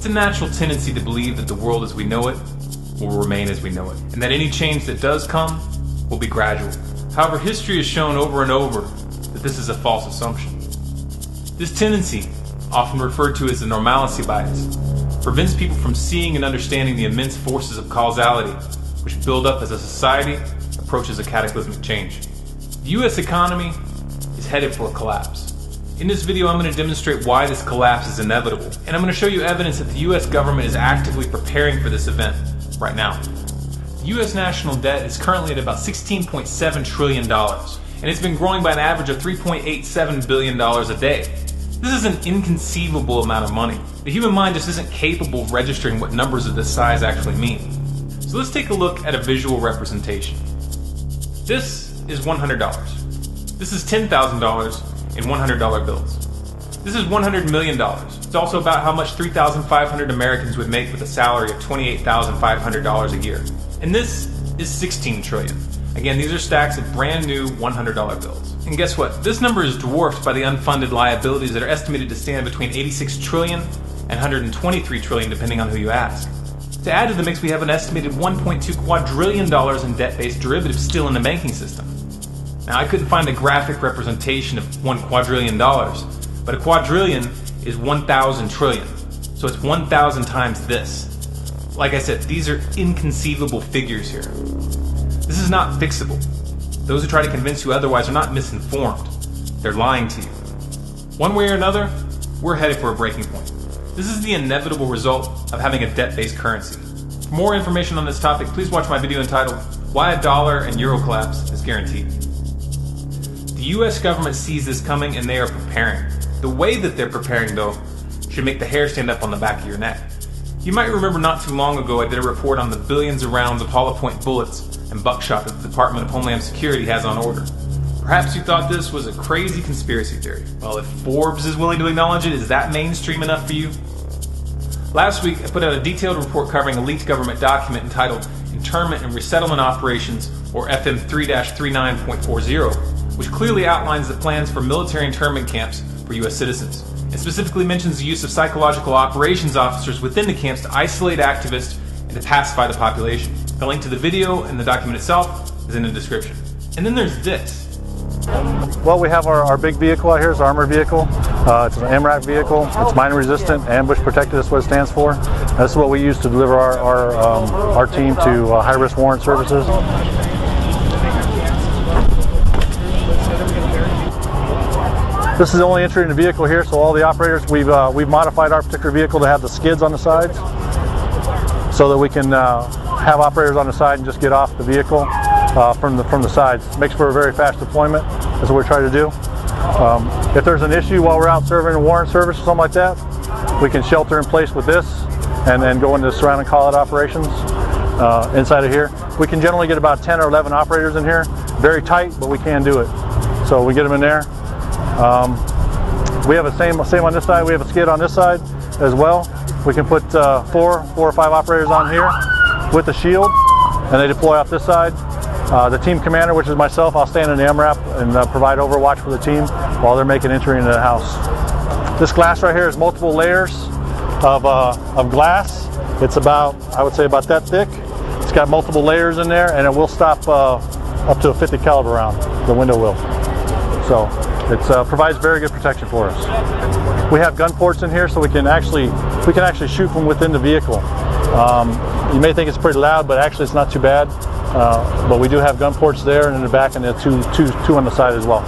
It's a natural tendency to believe that the world as we know it will remain as we know it, and that any change that does come will be gradual. However, history has shown over and over that this is a false assumption. This tendency, often referred to as the normalcy bias, prevents people from seeing and understanding the immense forces of causality which build up as a society approaches a cataclysmic change. The U.S. economy is headed for a collapse. In this video, I'm going to demonstrate why this collapse is inevitable, and I'm going to show you evidence that the U.S. government is actively preparing for this event right now. The U.S. national debt is currently at about $16.7 trillion, and it's been growing by an average of $3.87 billion a day. This is an inconceivable amount of money. The human mind just isn't capable of registering what numbers of this size actually mean. So let's take a look at a visual representation. This is $100. This is $10,000 in $100 bills. This is $100 million. It's also about how much 3,500 Americans would make with a salary of $28,500 a year. And this is 16 trillion. Again, these are stacks of brand new $100 bills. And guess what? This number is dwarfed by the unfunded liabilities that are estimated to stand between 86 trillion and 123 trillion, depending on who you ask. To add to the mix, we have an estimated $1.2 quadrillion in debt-based derivatives still in the banking system. Now, I couldn't find a graphic representation of $1 quadrillion, but a quadrillion is 1,000 trillion. So it's 1,000 times this. Like I said, these are inconceivable figures here. This is not fixable. Those who try to convince you otherwise are not misinformed. They're lying to you. One way or another, we're headed for a breaking point. This is the inevitable result of having a debt-based currency. For more information on this topic, please watch my video entitled Why a Dollar and Euro Collapse is Guaranteed. The US government sees this coming and they are preparing. The way that they're preparing, though, should make the hair stand up on the back of your neck. You might remember not too long ago I did a report on the billions of rounds of hollow point bullets and buckshot that the Department of Homeland Security has on order. Perhaps you thought this was a crazy conspiracy theory. Well, if Forbes is willing to acknowledge it, is that mainstream enough for you? Last week, I put out a detailed report covering a leaked government document entitled Internment and Resettlement Operations, or FM 3-39.40, which clearly outlines the plans for military internment camps for U.S. citizens. It specifically mentions the use of psychological operations officers within the camps to isolate activists and to pacify the population. The link to the video and the document itself is in the description. And then there's this. Well, we have our big vehicle out here. It's an armored vehicle. It's an MRAP vehicle. It's mine resistant, ambush protected. That's what it stands for. This is what we use to deliver our team to high-risk warrant services. This is the only entry in the vehicle here, so all the operators, we've modified our particular vehicle to have the skids on the sides so that we can have operators on the side and just get off the vehicle from the sides. Makes for a very fast deployment. That's what we're trying to do. If there's an issue while we're out serving a warrant service or something like that, we can shelter in place with this and then go into surrounding call-out operations inside of here. We can generally get about 10 or 11 operators in here. Very tight, but we can do it. So we get them in there. We have the same on this side. We have a skid on this side as well. We can put four or five operators on here with a shield, and they deploy off this side. The team commander, which is myself, I'll stand in the MRAP and provide overwatch for the team while they're making entry into the house. This glass right here is multiple layers of glass. It's about, I would say, about that thick. It's got multiple layers in there, and it will stop up to a 50 caliber round. The window will. So it provides very good protection for us. We have gun ports in here, so we can actually shoot from within the vehicle. You may think it's pretty loud, but actually it's not too bad. But we do have gun ports there and in the back, and two on the side as well.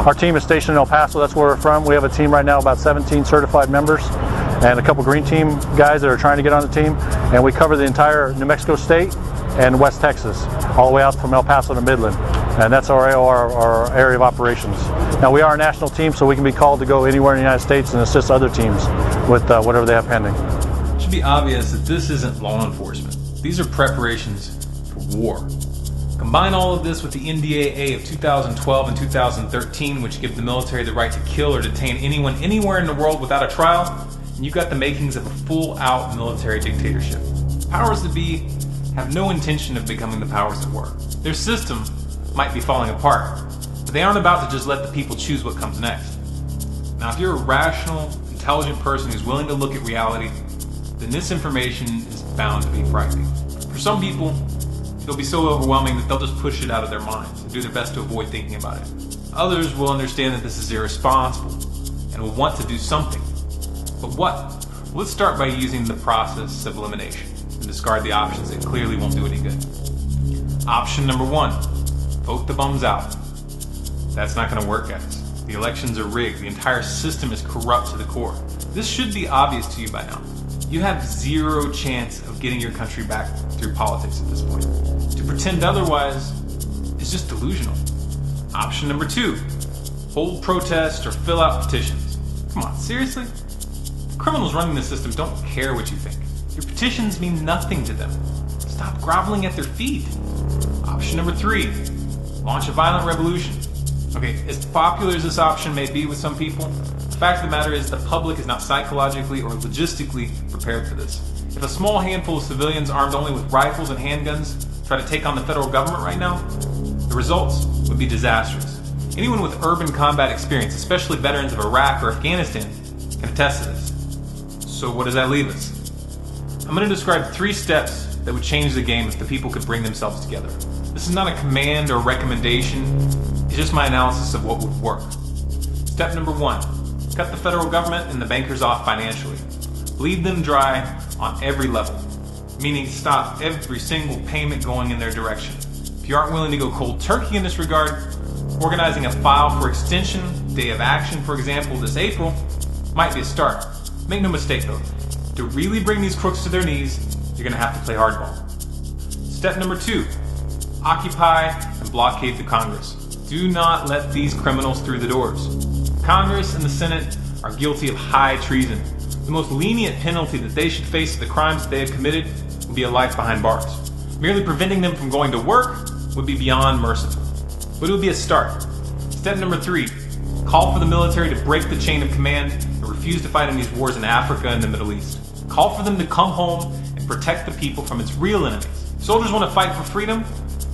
Our team is stationed in El Paso. That's where we're from. We have a team right now, about 17 certified members, and a couple green team guys that are trying to get on the team. And we cover the entire New Mexico state and West Texas, all the way out from El Paso to Midland. And that's our area of operations. Now, we are a national team, so we can be called to go anywhere in the United States and assist other teams with whatever they have pending. It should be obvious that this isn't law enforcement. These are preparations for war. Combine all of this with the NDAA of 2012 and 2013, which give the military the right to kill or detain anyone anywhere in the world without a trial, and you've got the makings of a full-out military dictatorship. Powers that be have no intention of becoming the powers that were. Their system might be falling apart, but they aren't about to just let the people choose what comes next. Now, if you're a rational, intelligent person who's willing to look at reality, then this information is bound to be frightening. For some people, it'll be so overwhelming that they'll just push it out of their minds and do their best to avoid thinking about it. Others will understand that this is irresponsible and will want to do something. But what? Well, let's start by using the process of elimination and discard the options that clearly won't do any good. Option number 1, vote the bums out. That's not going to work, guys. The elections are rigged. The entire system is corrupt to the core. This should be obvious to you by now. You have zero chance of getting your country back through politics at this point. To pretend otherwise is just delusional. Option number 2, hold protests or fill out petitions. Come on, seriously? The criminals running the system don't care what you think. Your petitions mean nothing to them. Stop groveling at their feet. Option number 3, launch a violent revolution. Okay, as popular as this option may be with some people, the fact of the matter is the public is not psychologically or logistically prepared for this. If a small handful of civilians armed only with rifles and handguns try to take on the federal government right now, the results would be disastrous. Anyone with urban combat experience, especially veterans of Iraq or Afghanistan, can attest to this. So what does that leave us? I'm going to describe 3 steps that would change the game if the people could bring themselves together. This is not a command or recommendation, it's just my analysis of what would work. Step number 1, cut the federal government and the bankers off financially. Bleed them dry on every level, meaning stop every single payment going in their direction. If you aren't willing to go cold turkey in this regard, organizing a file for extension, day of action, for example, this April, might be a start. Make no mistake though, to really bring these crooks to their knees, you're going to have to play hardball. Step number 2, occupy and blockade the Congress. Do not let these criminals through the doors. Congress and the Senate are guilty of high treason. The most lenient penalty that they should face for the crimes that they have committed would be a life behind bars. Merely preventing them from going to work would be beyond merciful. But it would be a start. Step number 3, call for the military to break the chain of command and refuse to fight in these wars in Africa and the Middle East. Call for them to come home and protect the people from its real enemies. If soldiers want to fight for freedom,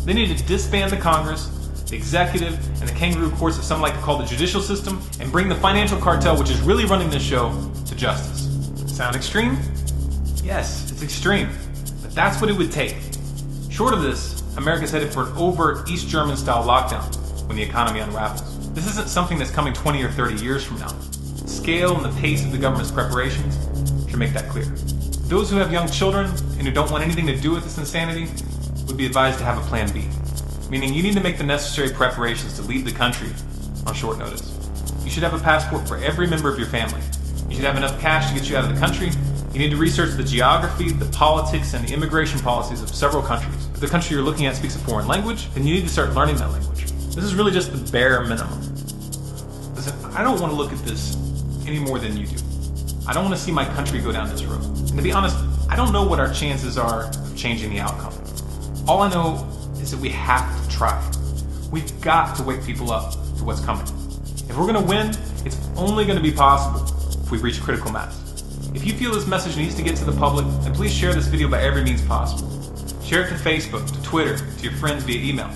they need to disband the Congress, the executive, and the kangaroo courts that some like to call the judicial system, and bring the financial cartel, which is really running this show, to justice. Sound extreme? Yes, it's extreme. But that's what it would take. Short of this, America's headed for an overt East German-style lockdown when the economy unravels. This isn't something that's coming 20 or 30 years from now. The scale and the pace of the government's preparations should make that clear. Those who have young children and who don't want anything to do with this insanity would be advised to have a plan B, meaning you need to make the necessary preparations to leave the country on short notice. You should have a passport for every member of your family. You should have enough cash to get you out of the country. You need to research the geography, the politics, and the immigration policies of several countries. If the country you're looking at speaks a foreign language, then you need to start learning that language. This is really just the bare minimum. Listen, I don't want to look at this any more than you do. I don't want to see my country go down this road. And to be honest, I don't know what our chances are of changing the outcome. All I know is that we have to try. We've got to wake people up to what's coming. If we're going to win, it's only going to be possible if we reach critical mass. If you feel this message needs to get to the public, then please share this video by every means possible. Share it to Facebook, to Twitter, to your friends via email.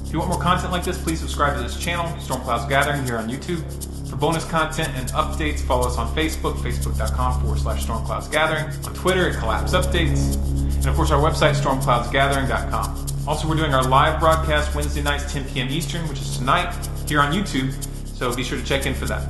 If you want more content like this, please subscribe to this channel, Storm Clouds Gathering, here on YouTube. For bonus content and updates, follow us on Facebook, facebook.com/StormCloudsGathering. On Twitter at Collapse Updates. And of course our website, stormcloudsgathering.com. Also, we're doing our live broadcast Wednesday nights, 10 p.m. Eastern, which is tonight, here on YouTube, so be sure to check in for that.